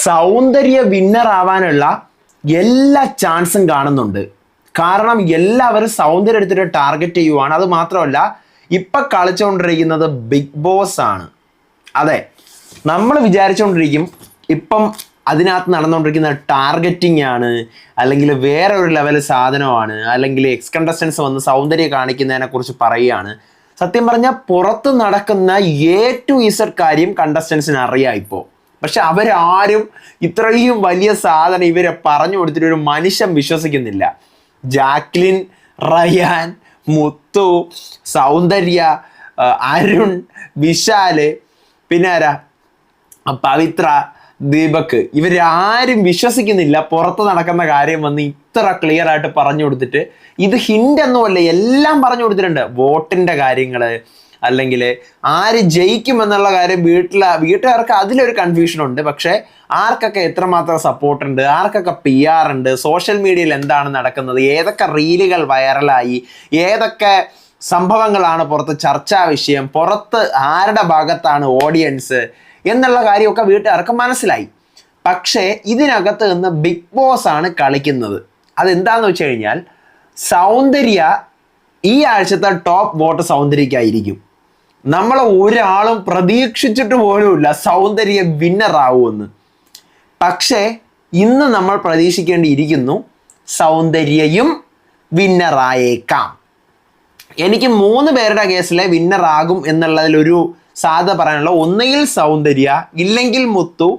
സൗന്ദര്യ വിന്നർ ആവാനുള്ള എല്ലാ ചാൻസും കാണുന്നുണ്ട്. കാരണം എല്ലാവരും സൗന്ദര്യം എടുത്തിട്ട് ടാർഗറ്റ് ചെയ്യുവാണ്. അത് മാത്രമല്ല, ഇപ്പൊ കളിച്ചുകൊണ്ടിരിക്കുന്നത് ബിഗ് ബോസ് ആണ്. അതെ, നമ്മൾ വിചാരിച്ചുകൊണ്ടിരിക്കും ഇപ്പം അതിനകത്ത് നടന്നുകൊണ്ടിരിക്കുന്ന ടാർഗറ്റിംഗ് ആണ്, അല്ലെങ്കിൽ വേറെ ഒരു ലെവൽ സാധനമാണ്, അല്ലെങ്കിൽ എക്സ് കണ്ടസ്റ്റൻസ് വന്ന് സൗന്ദര്യം കാണിക്കുന്നതിനെ കുറിച്ച് പറയുകയാണ്. സത്യം പറഞ്ഞാൽ പുറത്ത് നടക്കുന്ന A to Z കാര്യം കണ്ടസ്റ്റൻസിന് അറിയാം ഇപ്പോൾ. പക്ഷെ അവരാരും ഇത്രയും വലിയ സാധനം ഇവരെ പറഞ്ഞു കൊടുത്തിട്ട് ഒരു മനുഷ്യൻ വിശ്വസിക്കുന്നില്ല. ജാക്ലിൻ, റയാൻ, മുത്തു, സൗന്ദര്യ, അരുൺ, വിശാല്, പിന്നെ ആരാ, പവിത്ര, ദീപക്, ഇവരാരും വിശ്വസിക്കുന്നില്ല പുറത്ത് നടക്കുന്ന കാര്യം വന്ന് ഇത്ര ക്ലിയർ ആയിട്ട് പറഞ്ഞു കൊടുത്തിട്ട്. ഇത് ഹിന്റ് ഒന്നുമല്ല, എല്ലാം പറഞ്ഞു കൊടുത്തിട്ടുണ്ട്. വോട്ടിന്റെ കാര്യങ്ങള്, അല്ലെങ്കിൽ ആര് ജയിക്കും എന്നുള്ള കാര്യം വീട്ടുകാർക്ക് അതിലൊരു കൺഫ്യൂഷൻ ഉണ്ട്. പക്ഷെ ആർക്കൊക്കെ എത്രമാത്രം സപ്പോർട്ട് ഉണ്ട്, ആർക്കൊക്കെ PR ഉണ്ട്, സോഷ്യൽ മീഡിയയിൽ എന്താണ് നടക്കുന്നത്, ഏതൊക്കെ റീലുകൾ വൈറലായി, ഏതൊക്കെ സംഭവങ്ങളാണ് പുറത്ത് ചർച്ചാ വിഷയം, പുറത്ത് ആരുടെ ഭാഗത്താണ് ഓഡിയൻസ് എന്നുള്ള കാര്യമൊക്കെ വീട്ടുകാർക്ക് മനസ്സിലായി. പക്ഷേ ഇതിനകത്ത് നിന്ന് ബിഗ് ബോസ് ആണ് കളിക്കുന്നത്. അതെന്താന്ന് വെച്ച് കഴിഞ്ഞാൽ, സൗന്ദര്യ ഈ ആഴ്ചത്തെ ടോപ്പ് വോട്ട് സൗന്ദര്യക്കായിരിക്കും. നമ്മൾ ഒരാളും പ്രതീക്ഷിച്ചിട്ട് പോലുമില്ല സൗന്ദര്യ വിന്നർ ആവുമെന്ന്. പക്ഷേ ഇന്ന് നമ്മൾ പ്രതീക്ഷിക്കേണ്ടിയിരിക്കുന്നു സൗന്ദര്യയും വിന്നറായേക്കാം. എനിക്ക് 3 പേരുടെ കേസിലെ വിന്നർ ആകും എന്നുള്ളതിലൊരു സാധ്യത പറയാനുള്ള, ഒന്നുകിൽ സൗന്ദര്യ, ഇല്ലെങ്കിൽ മുത്തു,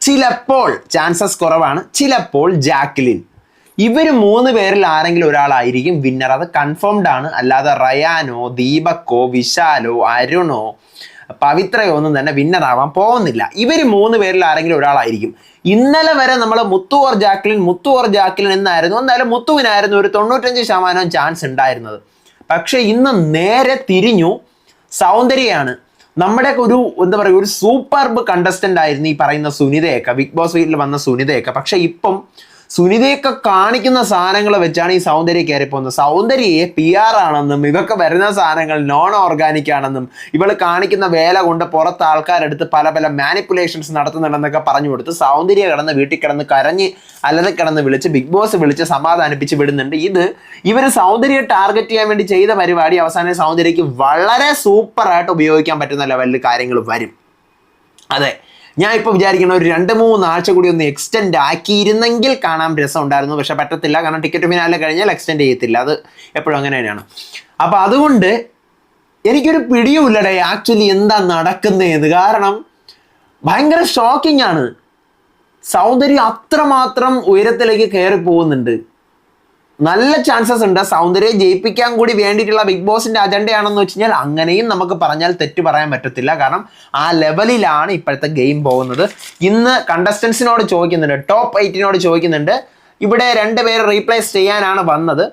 ചിലപ്പോൾ, ചാൻസസ് കുറവാണ്, ചിലപ്പോൾ ജാക്ലിൻ. ഇവർ 3 പേരിൽ ആരെങ്കിലും ഒരാളായിരിക്കും വിന്നർ. അത് കൺഫേംഡ് ആണ്. അല്ലാതെ റയാനോ, ദീപക്കോ, വിശാലോ, അരുണോ, പവിത്രയോ ഒന്നും തന്നെ വിന്നർ ആവാൻ പോകുന്നില്ല. ഇവർ 3 പേരിൽ ആരെങ്കിലും ഒരാളായിരിക്കും. ഇന്നലെ വരെ നമ്മൾ മുത്തു ഓർ ജാക്ലിൻ എന്നായിരുന്നു. എന്തായാലും മുത്തുവിനായിരുന്നു ഒരു 95% ചാൻസ് ഉണ്ടായിരുന്നത്. പക്ഷെ ഇന്ന് നേരെ തിരിഞ്ഞു. സൗന്ദര്യയാണ്. നമ്മുടെ എന്താ പറയുക, ഒരു സൂപ്പർബ് കണ്ടസ്റ്റന്റ് ആയിരുന്നു ഈ പറയുന്ന സുനിതയൊക്കെ, ബിഗ് ബോസ് വീട്ടിൽ വന്ന സുനിതയൊക്കെ. പക്ഷെ ഇപ്പം സുനിതയൊക്കെ കാണിക്കുന്ന സാധനങ്ങൾ വെച്ചാണ് ഈ സൗന്ദര്യ കയറി പോകുന്നത്. സൗന്ദര്യയെ PR ആണെന്നും ഇവർക്ക് വരുന്ന സാധനങ്ങൾ നോൺ ഓർഗാനിക് ആണെന്നും ഇവള് കാണിക്കുന്ന വേല കൊണ്ട് പുറത്ത് ആൾക്കാരെടുത്ത് പല പല മാനിപ്പുലേഷൻസ് നടത്തുന്നുണ്ടെന്നൊക്കെ പറഞ്ഞു കൊടുത്ത് സൗന്ദര്യ വീട്ടിൽ കിടന്ന് കരഞ്ഞ് അല്ലതെ കിടന്ന് വിളിച്ച് ബിഗ് ബോസ് വിളിച്ച് സമാധാനിപ്പിച്ച് വിടുന്നുണ്ട്. ഇവർ സൗന്ദര്യം ടാർഗറ്റ് ചെയ്യാൻ വേണ്ടി ചെയ്ത പരിപാടി അവസാനം സൗന്ദര്യക്ക് വളരെ സൂപ്പറായിട്ട് ഉപയോഗിക്കാൻ പറ്റുന്ന ലെവലിൽ കാര്യങ്ങൾ വരും. അതെ, ഞാൻ ഇപ്പോൾ വിചാരിക്കുന്ന ഒരു 2-3 ആഴ്ച കൂടി ഒന്ന് എക്സ്റ്റെൻഡ് ആക്കിയിരുന്നെങ്കിൽ കാണാൻ രസം ഉണ്ടായിരുന്നു. പക്ഷെ പറ്റത്തില്ല, കാരണം ടിക്കറ്റ് ഫിനാലെ കഴിഞ്ഞാൽ എക്സ്റ്റെൻഡ് ചെയ്യത്തില്ല. അത് എപ്പോഴും അങ്ങനെ തന്നെയാണ്. അപ്പം അതുകൊണ്ട് എനിക്കൊരു പിടിയുമില്ലടേ ആക്ച്വലി എന്താ നടക്കുന്നതെന്ന്. കാരണം ഭയങ്കര ഷോക്കിംഗ് ആണ്. സൗന്ദര്യം അത്രമാത്രം ഉയരത്തിലേക്ക് കയറി പോകുന്നുണ്ട്. നല്ല ചാൻസസ് ഉണ്ട് സൗന്ദര്യം ജയിപ്പിക്കാൻ കൂടി വേണ്ടിയിട്ടുള്ള ബിഗ് ബോസിന്റെ അജണ്ടയാണെന്ന് വെച്ച് കഴിഞ്ഞാൽ അങ്ങനെയും നമുക്ക് പറഞ്ഞാൽ തെറ്റ് പറയാൻ പറ്റത്തില്ല. കാരണം ആ ലെവലിലാണ് ഇപ്പോഴത്തെ ഗെയിം പോകുന്നത്. ഇന്ന് കണ്ടസ്റ്റൻസിനോട് ചോദിക്കുന്നുണ്ട്, ടോപ്പ് 8 ചോദിക്കുന്നുണ്ട്, ഇവിടെ 2 പേര് റീപ്ലേസ് ചെയ്യാനാണ് വന്നത്,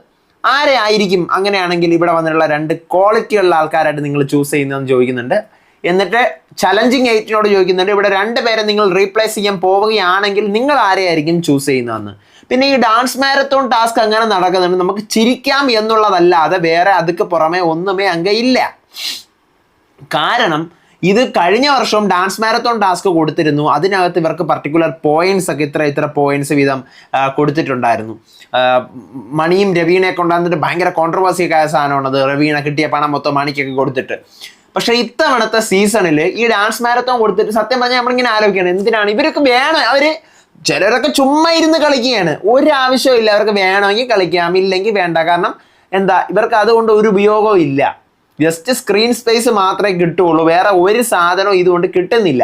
ആരെ ആയിരിക്കും അങ്ങനെയാണെങ്കിൽ ഇവിടെ വന്നിട്ടുള്ള 2 ക്വാളിറ്റിയുള്ള ആൾക്കാരായിട്ട് നിങ്ങൾ ചൂസ് ചെയ്യുന്നതെന്ന് ചോദിക്കുന്നുണ്ട്. എന്നിട്ട് ചലഞ്ചിങ് 8 ചോദിക്കുന്നുണ്ട്, ഇവിടെ 2 പേരെ നിങ്ങൾ റീപ്ലേസ് ചെയ്യാൻ പോവുകയാണെങ്കിൽ നിങ്ങൾ ആരെയായിരിക്കും ചൂസ് ചെയ്യുന്നതെന്ന്. പിന്നെ ഈ ഡാൻസ് മാരത്തോൺ ടാസ്ക് അങ്ങനെ നടക്കുന്നുണ്ട്. നമുക്ക് ചിരിക്കാം എന്നുള്ളതല്ലാതെ വേറെ അതുക്ക് പുറമെ ഒന്നുമേ ഇല്ല. കാരണം ഇത് കഴിഞ്ഞ വർഷവും ഡാൻസ് മാരത്തോൺ ടാസ്ക് കൊടുത്തിരുന്നു. അതിനകത്ത് ഇവർക്ക് പർട്ടിക്കുലർ പോയിന്റ്സ് ഒക്കെ ഇത്ര പോയിന്റ്സ് വീതം കൊടുത്തിട്ടുണ്ടായിരുന്നു. മണിയും രവീണയെ കൊണ്ടുവന്നിട്ട് ഭയങ്കര കോൺട്രവേഴ്സിയൊക്കെ ആയ സാധനമാണത്. രവീണ കിട്ടിയ പണം മൊത്തം മണിക്കൊക്കെ കൊടുത്തിട്ട്. പക്ഷെ ഇത്തവണത്തെ സീസണിൽ ഈ ഡാൻസ് മാരത്തോൺ കൊടുത്തിട്ട് സത്യം പറഞ്ഞാൽ നമ്മളിങ്ങനെ ആലോചിക്കുകയാണ്, എന്തിനാണ് ഇവർക്ക് വേണം? ചിലരൊക്കെ ചുമ്മാ ഇരുന്ന് കളിക്കുകയാണ്. ഒരാവശ്യമില്ല. അവർക്ക് വേണമെങ്കിൽ കളിക്കാം, ഇല്ലെങ്കിൽ വേണ്ട. കാരണം എന്താ, ഇവർക്ക് അതുകൊണ്ട് ഒരു ഉപയോഗവും ഇല്ല. ജസ്റ്റ് സ്ക്രീൻ സ്പേസ് മാത്രമേ കിട്ടുള്ളൂ, വേറെ ഒരു സാധനവും ഇതുകൊണ്ട് കിട്ടുന്നില്ല.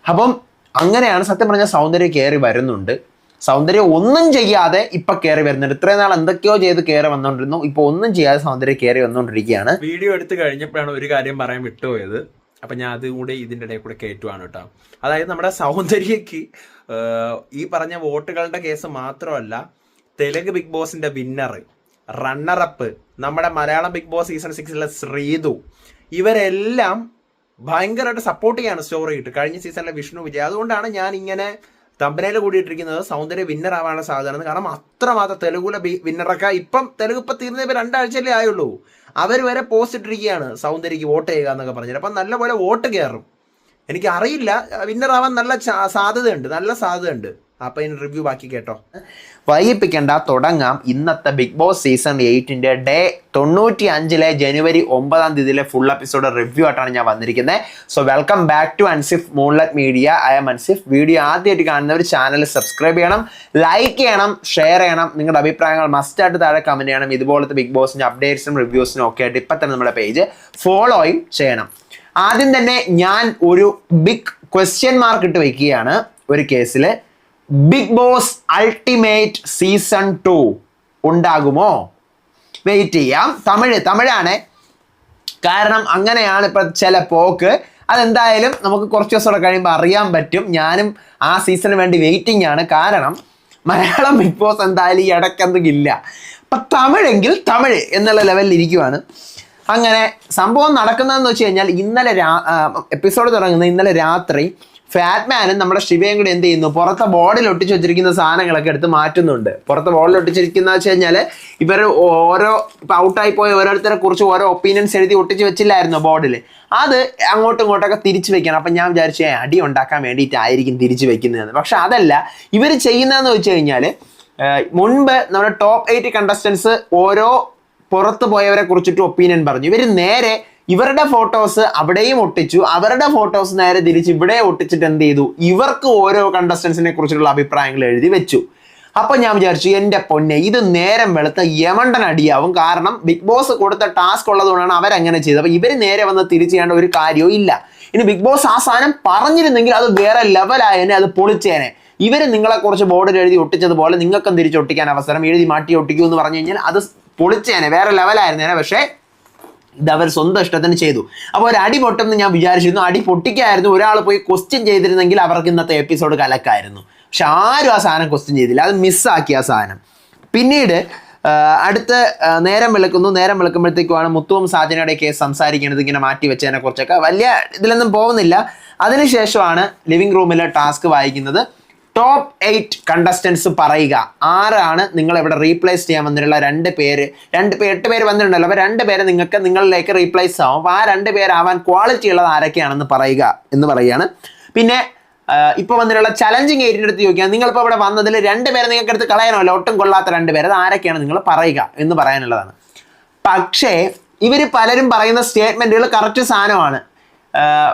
അപ്പം അങ്ങനെയാണ് സത്യം പറഞ്ഞാൽ സൗന്ദര്യം കയറി വരുന്നുണ്ട്. സൗന്ദര്യം ഒന്നും ചെയ്യാതെ ഇപ്പൊ കയറി വരുന്നുണ്ട്. ഇത്രയും നാൾ എന്തൊക്കെയോ ചെയ്ത് കയറി വന്നുകൊണ്ടിരുന്നു, ഇപ്പൊ ഒന്നും ചെയ്യാതെ സൗന്ദര്യം കയറി വന്നുകൊണ്ടിരിക്കുകയാണ്. വീഡിയോ എടുത്ത് കഴിഞ്ഞപ്പോഴാണ് ഒരു കാര്യം പറയാൻ വിട്ടുപോയത്. അപ്പൊ ഞാൻ അതും കൂടെ ഇതിൻ്റെ ഇടയിൽ കൂടെ കയറ്റുവാണ് കേട്ടോ. അതായത് നമ്മുടെ സൗന്ദര്യക്ക് ഈ പറഞ്ഞ വോട്ടുകളുടെ കേസ് മാത്രമല്ല, തെലുങ്ക് ബിഗ് ബോസിന്റെ വിന്നർ, റണ്ണറപ്പ്, നമ്മുടെ Malayalam Bigg Boss season 6 Sreethu, ഇവരെല്ലാം ഭയങ്കരമായിട്ട് സപ്പോർട്ട് ചെയ്യാണ് സ്റ്റോറി ഇട്ട്. കഴിഞ്ഞ സീസണിലെ വിഷ്ണു വിജയ്. അതുകൊണ്ടാണ് ഞാൻ ഇങ്ങനെ തമ്പനയിൽ കൂടിയിട്ടിരിക്കുന്നത് സൗന്ദര്യ വിന്നർ ആവാനുള്ള സാധ്യത. കാരണം അത്രമാത്രം തെലുഗുലെ വിന്നറൊക്കെ തെലുങ്ക് ഇപ്പം തീർന്നപ്പോൾ 2 ആഴ്ചയല്ലേ ആയുള്ളൂ. അവർ വരെ പോസ്റ്റ് ഇട്ടിരിക്കുകയാണ് സൗന്ദര്യക്ക് വോട്ട് ചെയ്യുക എന്നൊക്കെ പറഞ്ഞിട്ട്. അപ്പം നല്ലപോലെ വോട്ട് കയറും. എനിക്ക് അറിയില്ല, വിന്നറാവാൻ നല്ല സാധ്യതയുണ്ട്. അപ്പൊ ഇനി റിവ്യൂ ബാക്കി കേട്ടോ. വൈകിപ്പിക്കേണ്ട, തുടങ്ങാം. ഇന്നത്തെ ബിഗ് ബോസ് സീസൺ 8 ഡേ 95 ജനുവരി 9 ഫുൾ എപ്പിസോഡ് റിവ്യൂ ആയിട്ടാണ് ഞാൻ വന്നിരിക്കുന്നത്. So welcome back to Ansif Moonlight Media. I am Ansif. Video ആദ്യമായിട്ട് കാണുന്നവർ ചാനൽ സബ്സ്ക്രൈബ് ചെയ്യണം, ലൈക്ക് ചെയ്യണം, ഷെയർ ചെയ്യണം. നിങ്ങളുടെ അഭിപ്രായങ്ങൾ മസ്റ്റായിട്ട് താഴെ കമന്റ് ചെയ്യണം. ഇതുപോലത്തെ ബിഗ് ബോസിന്റെ അപ്ഡേറ്റ്സും റിവ്യൂസിനും ഒക്കെ ആയിട്ട് ഇപ്പം തന്നെ നമ്മുടെ പേജ് ഫോളോയും ചെയ്യണം. ആദ്യം തന്നെ ഞാൻ ഒരു ബിഗ് ക്വസ്റ്റ്യൻ മാർക്ക് ഇട്ട് വയ്ക്കുകയാണ്. ഒരു കേസിൽ ബിഗ് ബോസ് അൾട്ടിമേറ്റ് സീസൺ 2 ഉണ്ടാകുമോ? വെയിറ്റ് ചെയ്യാം. തമിഴാണ്, കാരണം അങ്ങനെയാണ് ഇപ്പൊ ചില പോക്ക്. അതെന്തായാലും നമുക്ക് കുറച്ച് ദിവസം കഴിയുമ്പോൾ അറിയാൻ പറ്റും. ഞാനും ആ സീസണിന് വേണ്ടി വെയിറ്റിംഗ് ആണ്. കാരണം മലയാളം ബിഗ് ബോസ് എന്തായാലും ഈ ഇടയ്ക്കൊന്നും ഇല്ല. അപ്പൊ തമിഴെങ്കിൽ തമിഴ് എന്നുള്ള ലെവലിൽ ഇരിക്കുവാണ്. അങ്ങനെ സംഭവം നടക്കുന്നതെന്ന് വെച്ച് കഴിഞ്ഞാൽ ഇന്നലെ എപ്പിസോഡ് തുടങ്ങുന്ന ഇന്നലെ രാത്രി ഫാറ്റ്മാനും നമ്മുടെ ശിവയും കൂടി എന്ത് ചെയ്യുന്നു, പുറത്തെ ബോർഡിൽ ഒട്ടിച്ച് വെച്ചിരിക്കുന്ന സാധനങ്ങളൊക്കെ എടുത്ത് മാറ്റുന്നുണ്ട്. പുറത്തെ ബോർഡിൽ ഒട്ടിച്ചിരിക്കുന്ന വെച്ച് കഴിഞ്ഞാൽ ഇവർ ഓരോ ഇപ്പം ഔട്ടായി പോയ ഓരോരുത്തരെ കുറിച്ച് ഓരോ ഒപ്പീനിയൻസ് എഴുതി ഒട്ടിച്ച് വെച്ചില്ലായിരുന്നു ബോർഡിൽ. അത് അങ്ങോട്ടും ഇങ്ങോട്ടൊക്കെ തിരിച്ചു വെക്കണം. അപ്പം ഞാൻ വിചാരിച്ചു അടി ഉണ്ടാക്കാൻ വേണ്ടിയിട്ടായിരിക്കും തിരിച്ചു വെക്കുന്നതെന്ന്. പക്ഷെ അതല്ല ഇവർ ചെയ്യുന്നതെന്ന് വെച്ച് കഴിഞ്ഞാൽ, മുൻപ് നമ്മുടെ ടോപ്പ് 8 കണ്ടസ്റ്റൻസ് ഓരോ പുറത്ത് പോയവരെ കുറിച്ചിട്ട് ഒപ്പീനിയൻ പറഞ്ഞു. ഇവർ നേരെ ഇവരുടെ ഫോട്ടോസ് അവിടെയും ഒട്ടിച്ചു, അവരുടെ ഫോട്ടോസ് നേരെ തിരിച്ച് ഇവിടെ ഒട്ടിച്ചിട്ട് എന്ത് ചെയ്തു, ഇവർക്ക് ഓരോ കണ്ടസ്റ്റൻസിനെ കുറിച്ചുള്ള അഭിപ്രായങ്ങൾ എഴുതി വെച്ചു. അപ്പൊ ഞാൻ വിചാരിച്ചു എൻ്റെ പൊന്നെ, ഇത് നേരം വെളുത്ത യമണ്ടൻ അടിയാവും. കാരണം ബിഗ് ബോസ് കൊടുത്ത ടാസ്ക് ഉള്ളതുകൊണ്ടാണ് അവരങ്ങനെ ചെയ്തത്. അപ്പൊ ഇവർ നേരെ വന്ന് തിരിച്ചു ചെയ്യേണ്ട ഒരു കാര്യവും ഇല്ല. ഇനി ബിഗ് ബോസ് ആ സാധനം പറഞ്ഞിരുന്നെങ്കിൽ അത് വേറെ ലെവലായനെ, അത് പൊളിച്ചേനെ. ഇവർ നിങ്ങളെ കുറിച്ച് ബോർഡിൽ എഴുതി ഒട്ടിച്ചതുപോലെ നിങ്ങൾക്കും തിരിച്ച് ഒട്ടിക്കാൻ അവസരം, എഴുതി മാറ്റി ഒട്ടിക്കൂ എന്ന് പറഞ്ഞു കഴിഞ്ഞാൽ അത് പൊളിച്ചേനെ, വേറെ ലെവലായിരുന്നേനെ. പക്ഷേ ഇത് അവർ സ്വന്തം ഇഷ്ടത്തിന് ചെയ്തു. അപ്പോൾ ഒരു അടി പൊട്ടെന്ന് ഞാൻ വിചാരിച്ചിരുന്നു. അടി പൊട്ടിക്കായിരുന്നു. ഒരാൾ പോയി ക്വസ്റ്റ്യൻ ചെയ്തിരുന്നെങ്കിൽ അവർക്ക് ഇന്നത്തെ എപ്പിസോഡ് കലക്കായിരുന്നു. പക്ഷെ ആരും ആ സാധനം ക്വസ്റ്റ്യൻ ചെയ്തില്ല. അത് മിസ്സാക്കി ആ സാധനം. പിന്നീട് അടുത്ത നേരം വെളുക്കുമ്പോഴത്തേക്കുമാണ് മുത്തുവും സാജനയുടെ കേസ് സംസാരിക്കുന്നത്. ഇങ്ങനെ മാറ്റി വെച്ചതിനെ കുറിച്ചൊക്കെ വലിയ ഇതിലൊന്നും പോകുന്നില്ല. അതിനുശേഷമാണ് ലിവിംഗ് റൂമിലെ ടാസ്ക് വായിക്കുന്നത്. ടോപ്പ് 8 കണ്ടസ്റ്റൻസ് പറയുക, ആരാണ് നിങ്ങൾ ഇവിടെ റീപ്ലേസ് ചെയ്യാൻ വന്നിട്ടുള്ള 2 പേര്. 8 പേര് വന്നിട്ടുണ്ടല്ലോ. അപ്പോൾ 2 പേര് നിങ്ങളിലേക്ക് റീപ്ലേസ് ആവും. അപ്പോൾ ആ 2 പേരാവാൻ ക്വാളിറ്റി ഉള്ളത് ആരൊക്കെയാണെന്ന് പറയുക എന്ന് പറയുകയാണ്. പിന്നെ ഇപ്പോൾ വന്നിട്ടുള്ള ചലഞ്ചിങ് ഏരിയയുടെ അടുത്ത് ചോദിക്കുക, നിങ്ങളിപ്പോൾ ഇവിടെ വന്നതിൽ 2 പേരെ നിങ്ങൾക്ക് എടുത്ത് കളയാനമല്ലോ, ഒട്ടും കൊള്ളാത്ത 2 പേര്, അത് ആരൊക്കെയാണ് നിങ്ങൾ പറയുക എന്ന് പറയാനുള്ളതാണ്. പക്ഷേ ഇവർ പലരും പറയുന്ന സ്റ്റേറ്റ്മെൻറ്റുകൾ കറക്റ്റ് സാധനമാണ്.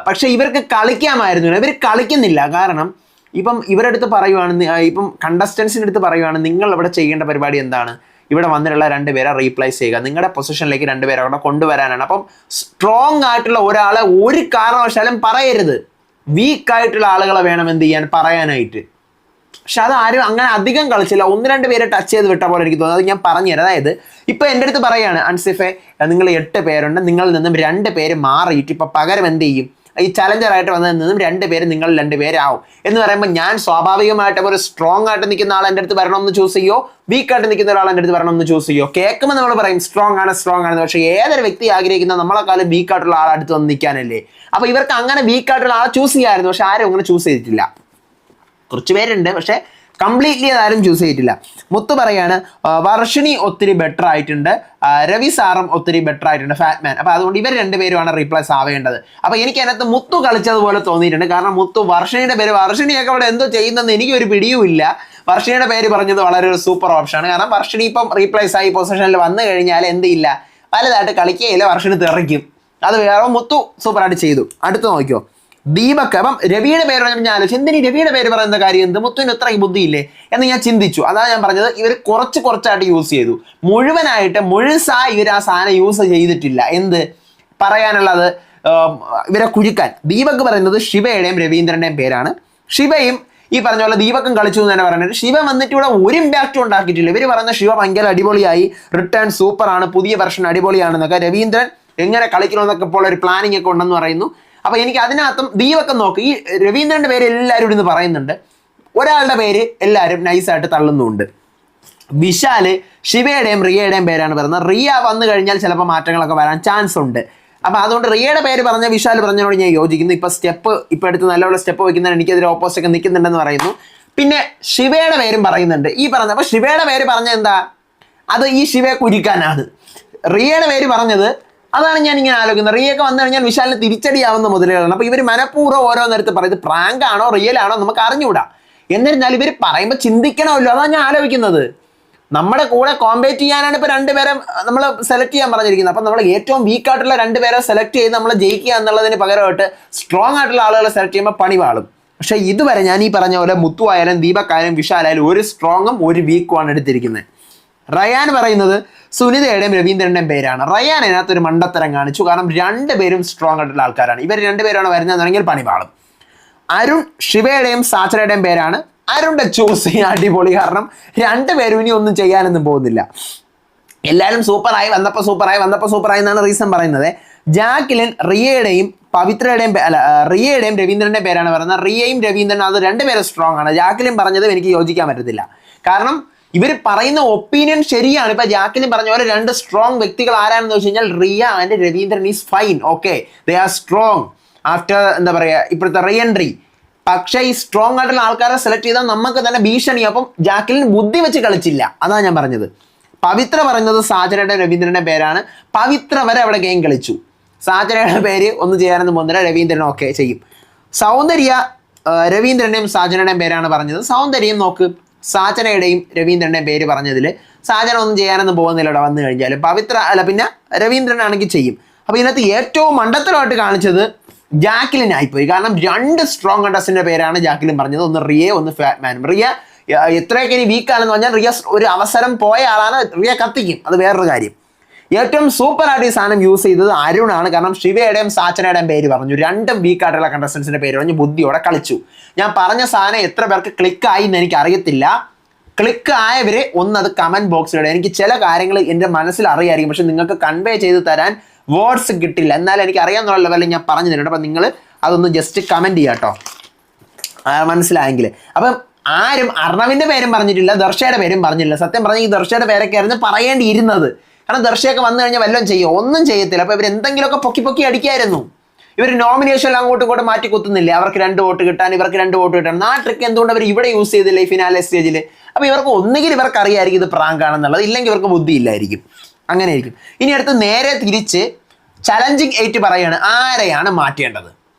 പക്ഷേ ഇവർക്ക് കളിക്കാമായിരുന്നു. ഇവർ കളിക്കുന്നില്ല. കാരണം ഇപ്പം ഇവരുടെ അടുത്ത് പറയുവാണ്, ഇപ്പം കണ്ടസ്റ്റൻസിൻ്റെ അടുത്ത് പറയുവാണ്, നിങ്ങൾ ഇവിടെ ചെയ്യേണ്ട പരിപാടി എന്താണ്, ഇവിടെ വന്നിട്ടുള്ള 2 പേരെ റീപ്ലേസ് ചെയ്യുക, നിങ്ങളുടെ പൊസിഷനിലേക്ക് 2 പേരെ അവിടെ കൊണ്ടുവരാനാണ്. അപ്പം സ്ട്രോങ് ആയിട്ടുള്ള ഒരാളെ ഒരു കാരണവശാലും പറയരുത്. വീക്കായിട്ടുള്ള ആളുകളെ വേണം എന്ത് ചെയ്യാൻ, പറയാനായിട്ട്. പക്ഷെ അതാരും അങ്ങനെ അധികം കളിച്ചില്ല. 1-2 പേരെ ടച്ച് ചെയ്ത് വിട്ട പോലെ എനിക്ക് തോന്നുന്നത്. അത് ഞാൻ പറഞ്ഞുതരാം. അതായത് ഇപ്പം എൻ്റെ അടുത്ത് പറയുകയാണ്, അൻസിഫെ നിങ്ങൾ 8 പേരുണ്ട്, നിങ്ങളിൽ നിന്നും 2 പേര് മാറിയിട്ട് ഇപ്പം പകരം എന്ത് ചെയ്യും, ഈ ചലഞ്ചറായിട്ട് വന്നതിൽ നിന്നും 2 പേര് നിങ്ങൾ 2 പേരാവും എന്ന് പറയുമ്പോൾ ഞാൻ സ്വാഭാവികമായിട്ടും ഒരു സ്ട്രോങ് ആയിട്ട് നിൽക്കുന്ന ആൾ എൻ്റെ അടുത്ത് വരണമെന്ന് ചൂസ് ചെയ്യോ, വീക്കായിട്ട് നിൽക്കുന്ന ഒരാൾ എൻ്റെ അടുത്ത് വരണമെന്ന് ചൂസ് ചെയ്യോ. കേൾക്കുമ്പോൾ നമ്മൾ പറയും സ്ട്രോങ് ആണ്. പക്ഷേ ഏതൊരു വ്യക്തി ആഗ്രഹിക്കുന്ന നമ്മളെക്കാളും വീക്കായിട്ടുള്ള ആൾ അടുത്ത് വന്ന് നിൽക്കാനല്ലേ. അപ്പോൾ ഇവർക്ക് അങ്ങനെ വീക്കായിട്ടുള്ള ആളെ ചൂസ് ചെയ്യാമായിരുന്നു. പക്ഷെ ആരും അങ്ങനെ ചൂസ് ചെയ്തിട്ടില്ല. കുറച്ച് പേരുണ്ട്, പക്ഷേ കംപ്ലീറ്റ്ലി അതാരും ചൂസ് ചെയ്തിട്ടില്ല. മുത്ത് പറയാണ് വർഷിണി ഒത്തിരി ബെറ്റർ ആയിട്ടുണ്ട്, രവി സാറും ഒത്തിരി ബെറ്റർ ആയിട്ടുണ്ട്, ഫാറ്റ്മാൻ. അപ്പോൾ അതുകൊണ്ട് ഇവർ 2 പേരുമാണ് റീപ്ലേസ് ആവേണ്ടത്. അപ്പോൾ എനിക്ക് അതിനകത്ത് മുത്തു കളിച്ചതുപോലെ തോന്നിയിട്ടുണ്ട്. കാരണം വർഷിണിയുടെ പേര്, വർഷിണിയൊക്കെ അവിടെ എന്തോ ചെയ്യുന്നതെന്ന് എനിക്കൊരു പിടിയുമില്ല. വർഷിണിയുടെ പേര് പറഞ്ഞത് വളരെ ഒരു സൂപ്പർ ഓപ്ഷനാണ്. കാരണം വർഷിണി ഇപ്പം റീപ്ലേസ് ആയി പൊസിഷനിൽ വന്നു കഴിഞ്ഞാൽ എന്തില്ല, വലുതായിട്ട് കളിക്കുകയില്ല, വർഷിണി തെറിക്കും. അത് വേറെ മുത്തു സൂപ്പറായിട്ട് ചെയ്തു. അടുത്ത് നോക്കിയോ ദീപക്. അപ്പം രവിയുടെ പേര് പറഞ്ഞപ്പോൾ ഞാൻ ആലോചിച്ചു, എന്തിനീ രവിയുടെ പേര് പറയുന്ന കാര്യം, എന്ത് മുത്തുവിന് ഇത്രയും ബുദ്ധിയില്ലേ എന്ന് ഞാൻ ചിന്തിച്ചു. അതാണ് ഞാൻ പറഞ്ഞത്, ഇവർ കുറച്ചായിട്ട് യൂസ് ചെയ്തു. മുഴുസായി ഇവർ ആ സാധനം യൂസ് ചെയ്തിട്ടില്ല. എന്ത് പറയാനുള്ളത്, ഇവരെ കുരുക്കാൻ. ദീപക് പറയുന്നത് ശിവയുടെയും രവീന്ദ്രൻ്റെയും പേരാണ്. ശിവയും ഈ പറഞ്ഞ പോലെ ദീപക്കും കളിച്ചു എന്ന് തന്നെ പറഞ്ഞിട്ട്, ശിവ വന്നിട്ട് ഇവിടെ ഒരു ഇമ്പാക്റ്റും ഉണ്ടാക്കിയിട്ടില്ല. ഇവർ പറയുന്ന ശിവ ഭയങ്കര അടിപൊളിയായി, റിട്ടേൺ സൂപ്പറാണ്, പുതിയ വെർഷൻ അടിപൊളിയാണെന്നൊക്കെ, രവീന്ദ്രൻ എങ്ങനെ കളിക്കണമെന്നൊക്കെ ഇപ്പോൾ ഒരു പ്ലാനിങ് ഒക്കെ ഉണ്ടെന്ന് പറയുന്നു. അപ്പോൾ എനിക്ക് അതിനകത്തും ദീപക്കം നോക്ക്, ഈ രവീന്ദ്രൻ്റെ പേര് എല്ലാവരും ഇവിടെ നിന്ന് പറയുന്നുണ്ട്, ഒരാളുടെ പേര് എല്ലാവരും നൈസായിട്ട് തള്ളുന്നുണ്ട്. വിശാല് ശിവയുടെയും റിയയുടെയും പേരാണ് പറയുന്നത്. റിയ വന്നു കഴിഞ്ഞാൽ ചിലപ്പോൾ മാറ്റങ്ങളൊക്കെ വരാൻ ചാൻസ് ഉണ്ട്. അപ്പോൾ അതുകൊണ്ട് റിയയുടെ പേര് പറഞ്ഞ വിശാൽ പറഞ്ഞതിനോട് ഞാൻ യോജിക്കുന്നു. ഇപ്പോൾ എടുത്ത് നല്ലപോലെ സ്റ്റെപ്പ് വയ്ക്കുന്നതിന് എനിക്കതിൽ ഓപ്പോസിറ്റ് ഒക്കെ നിൽക്കുന്നുണ്ടെന്ന് പറയുന്നു. പിന്നെ ശിവയുടെ പേരും പറയുന്നുണ്ട് ഈ പറഞ്ഞ. അപ്പോൾ ശിവയുടെ പേര് പറഞ്ഞ എന്താ, അത് ഈ ശിവയെ കുരിക്കാനാണ്. റിയയുടെ പേര് പറഞ്ഞത് അതാണ് ഞാൻ ഇങ്ങനെ ആലോചിക്കുന്നത്. റിയൊക്കെ വന്നു കഴിഞ്ഞാൽ വിശാലിന് തിരിച്ചടിയാവുന്ന മുതലുകളാണ്. അപ്പോൾ ഇവർ മനഃപൂർവ്വം ഓരോന്നിടത്ത് പറയും ഇത് പ്രാങ്ക് ആണോ റിയൽ ആണോ നമുക്ക് അറിഞ്ഞുകൂടാ. എന്നിരുന്നാലും ഇവർ പറയുമ്പോൾ ചിന്തിക്കണമല്ലോ, അതാണ് ഞാൻ ആലോചിക്കുന്നത്. നമ്മുടെ കൂടെ കോമ്പേറ്റ് ചെയ്യാനാണ് ഇപ്പോൾ രണ്ടുപേരെ നമ്മൾ സെലക്ട് ചെയ്യാൻ പറഞ്ഞിരിക്കുന്നത്. അപ്പം നമ്മൾ ഏറ്റവും വീക്കായിട്ടുള്ള രണ്ടുപേരെ സെലക്ട് ചെയ്ത് നമ്മൾ ജയിക്കുക എന്നുള്ളതിന് പകരമായിട്ട് സ്ട്രോങ് ആയിട്ടുള്ള ആളുകളെ സെലക്ട് ചെയ്യുമ്പോൾ പണി വാളും. പക്ഷേ ഇതുവരെ ഞാൻ ഈ പറഞ്ഞ പോലെ മുത്തു ആയാലും ദീപക് ആയാലും വിശാലായാലും ഒരു സ്ട്രോങ്ങും ഒരു വീക്കുമാണ് എടുത്തിരിക്കുന്നത്. റയാൻ പറയുന്നത് സുനിതയുടെയും രവീന്ദ്രൻ്റെയും പേരാണ്. റയാൻ അതിനകത്തൊരു മണ്ടത്തരം കാണിച്ചു. കാരണം രണ്ടുപേരും സ്ട്രോങ് ആയിട്ടുള്ള ആൾക്കാരാണ്. ഇവർ രണ്ടുപേരാണ് വരുന്നതെന്നുണ്ടെങ്കിൽ പണി വാളും. അരുൺ ശിവയുടെയും സാച്ചനയുടെയും പേരാണ്. അരുണിന്റെ ചൂസ് ചെയ്യാൻ അടിപൊളി. കാരണം രണ്ടുപേരും ഇനി ഒന്നും ചെയ്യാനൊന്നും പോകുന്നില്ല. എല്ലാവരും സൂപ്പറായി വന്നപ്പോൾ എന്നാണ് റീസൺ പറയുന്നത്. ജാക്ലിൻ റിയയുടെയും പവിത്രയുടെയും റിയയുടെയും രവീന്ദ്രൻ്റെയും പേരാണ് പറയുന്നത്. റിയയും രവീന്ദ്രനും അത് രണ്ടുപേരും സ്ട്രോങ് ആണ്. ജാക്ലിൻ പറഞ്ഞത് എനിക്ക് യോജിക്കാൻ പറ്റത്തില്ല. കാരണം ഇവർ പറയുന്ന ഒപ്പീനിയൻ ശരിയാണ്. ഇപ്പൊ ജാക്ലിൻ പറഞ്ഞ പോലെ രണ്ട് സ്ട്രോങ് വ്യക്തികൾ ആരാണെന്ന് വെച്ച് കഴിഞ്ഞാൽ Riya and Raveendran is fine, okay, they are strong after എന്താ പറയുക ഇപ്പോഴത്തെ റീ എൻട്രി. പക്ഷേ ഈ സ്ട്രോങ് ആയിട്ടുള്ള ആൾക്കാരെ സെലക്ട് ചെയ്താൽ നമുക്ക് തന്നെ ഭീഷണി. അപ്പം ജാക്ലിൻ ബുദ്ധി വെച്ച് കളിച്ചില്ല, അതാണ് ഞാൻ പറഞ്ഞത്. പവിത്ര പറയുന്നത് സാജനയുടെ രവീന്ദ്രന്റെ പേരാണ്. പവിത്ര വരെ അവിടെ ഗെയിം കളിച്ചു. സാജനയുടെ പേര് ഒന്നും ചെയ്യാനൊന്നും പോകുന്നില്ല, രവീന്ദ്രൻ ഓക്കെ ചെയ്യും. സൗന്ദര്യ രവീന്ദ്രൻ്റെയും സാജനയുടെയും പേരാണ് പറഞ്ഞത്. സൗന്ദര്യം നോക്ക്, സാജനയുടെയും രവീന്ദ്രൻ്റെയും പേര് പറഞ്ഞതിൽ സാജന ഒന്നും ചെയ്യാനൊന്നും പോകുന്നില്ല ഇവിടെ വന്നു കഴിഞ്ഞാൽ. പവിത്ര പിന്നെ രവീന്ദ്രനാണെങ്കിൽ ചെയ്യും. അപ്പോൾ ഇതിനകത്ത് ഏറ്റവും മണ്ടത്തരമായിട്ട് കാണിച്ചത് ജാക്ലിൻ ആയിപ്പോയി. കാരണം രണ്ട് സ്ട്രോങ് കണ്ടസ്റ്റൻ്റെ പേരാണ് ജാക്ലിൻ പറഞ്ഞത്. ഒന്ന് റിയ, ഒന്ന് ഫാറ്റ്മാനും. റിയ എത്രയൊക്കെ ഇനി വീക്കാണെന്ന് പറഞ്ഞാൽ റിയ ഒരു അവസരം പോയ ആളാണ്. റിയ കത്തിക്കും, അത് വേറൊരു കാര്യം. ഏറ്റവും സൂപ്പറായിട്ട് ഈ സാധനം യൂസ് ചെയ്തത് അരുണാണ്. കാരണം ശിവയുടെയും സാച്ചനയുടെയും പേര് പറഞ്ഞു. രണ്ടും വീക്കായിട്ടുള്ള കണ്ടസ്റ്റൻസിന്റെ പേര് പറഞ്ഞു, ബുദ്ധിയോടെ കളിച്ചു. ഞാൻ പറഞ്ഞ സാധനം എത്ര പേർക്ക് ക്ലിക്കായി എന്ന് എനിക്ക് അറിയത്തില്ല. ക്ലിക്ക് ആയവര് ഒന്നത് കമന്റ് ബോക്സിലിടെ. എനിക്ക് ചില കാര്യങ്ങൾ എൻ്റെ മനസ്സിൽ അറിയായിരിക്കും, പക്ഷെ നിങ്ങൾക്ക് കൺവേ ചെയ്ത് തരാൻ വേർഡ്സ് കിട്ടില്ല. എന്നാലും എനിക്ക് അറിയാവുന്ന ലെവലിൽ ഞാൻ പറഞ്ഞു തരുന്നുണ്ട്. അപ്പം നിങ്ങൾ അതൊന്ന് ജസ്റ്റ് കമന്റ് ചെയ്യാം കേട്ടോ, മനസ്സിലായെങ്കിൽ. അപ്പം ആരും അർണവിന്റെ പേരും പറഞ്ഞിട്ടില്ല, ദർശയുടെ പേരും പറഞ്ഞില്ല. സത്യം പറഞ്ഞാൽ ഈ ദർശയുടെ പേരൊക്കെ ആയിരുന്നു പറയേണ്ടിയിരുന്നത്. കാരണം ദർശയൊക്കെ വന്നു കഴിഞ്ഞാൽ വല്ലതും ചെയ്യും, ഒന്നും ചെയ്യത്തില്ല. അപ്പോൾ ഇവർ എന്തെങ്കിലുമൊക്കെ പൊക്കി അടിക്കായിരുന്നു. ഇവർ നോമിനേഷൻ അങ്ങോട്ടും ഇങ്ങോട്ടും മാറ്റി കുത്തുന്നില്ല. അവർക്ക് 2 വോട്ട് കിട്ടാൻ, ഇവർക്ക് 2 വോട്ട് കിട്ടാൻ. ആ ട്രിക്ക് എന്തുകൊണ്ട് അവർ ഇവിടെ യൂസ് ചെയ്തില്ല ഈ ഫിനാലെ സ്റ്റേജിൽ? അപ്പോൾ ഇവർക്ക് ഒന്നുകിൽ ഇവർക്ക് അറിയായിരിക്കും ഇത് പ്രാങ്ക് ആണെന്നുള്ളത്, ഇല്ലെങ്കിൽ ഇവർക്ക് ബുദ്ധിയില്ലായിരിക്കും. അങ്ങനെ ആയിരിക്കും. ഇനി അടുത്ത് നേരെ തിരിച്ച് ചലഞ്ചിങ് 8 പറയാണ് ആരെയാണ് മാറ്റേണ്ടത്.